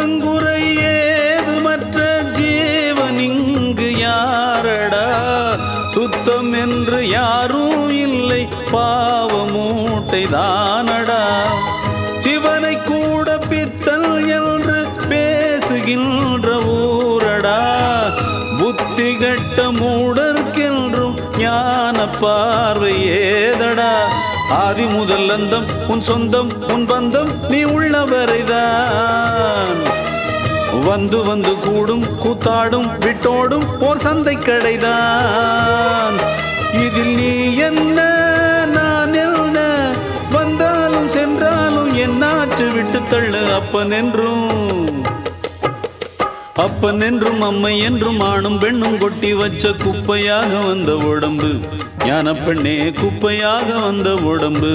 குற்றங்குறை ஏதுமற்ற ஜீவன் இங்கு யாரடா? சுத்தம் என்று யாரும் இல்லை, பாவ மூட்டை தானடா. சிவனை கூட பித்தல் என்று பேசுகின்ற ஊரடா. புத்தி கட்ட மூடர்க்கென்றும் ஞான பார்வை ஏதடா. ஆதி முதல் அந்தம் உன் சொந்தம் உன் பந்தம் நீ உள்ளவரைதான். வந்து வந்து கூடும் கூத்தாடும் விட்டோடும் ஓர் சந்தை கடைதான். இதில் நீ என்ன நான் என்ன, வந்தாலும் சென்றாலும் என்னாச்சு விட்டு தள்ளு. அப்பன் என்றும் அம்மை என்றும் ஆணும் பெண்ணும் கொட்டி வச்ச குப்பையாக வந்த உடம்பு, ஞான பெண்ணே குப்பையாக வந்த உடம்பு.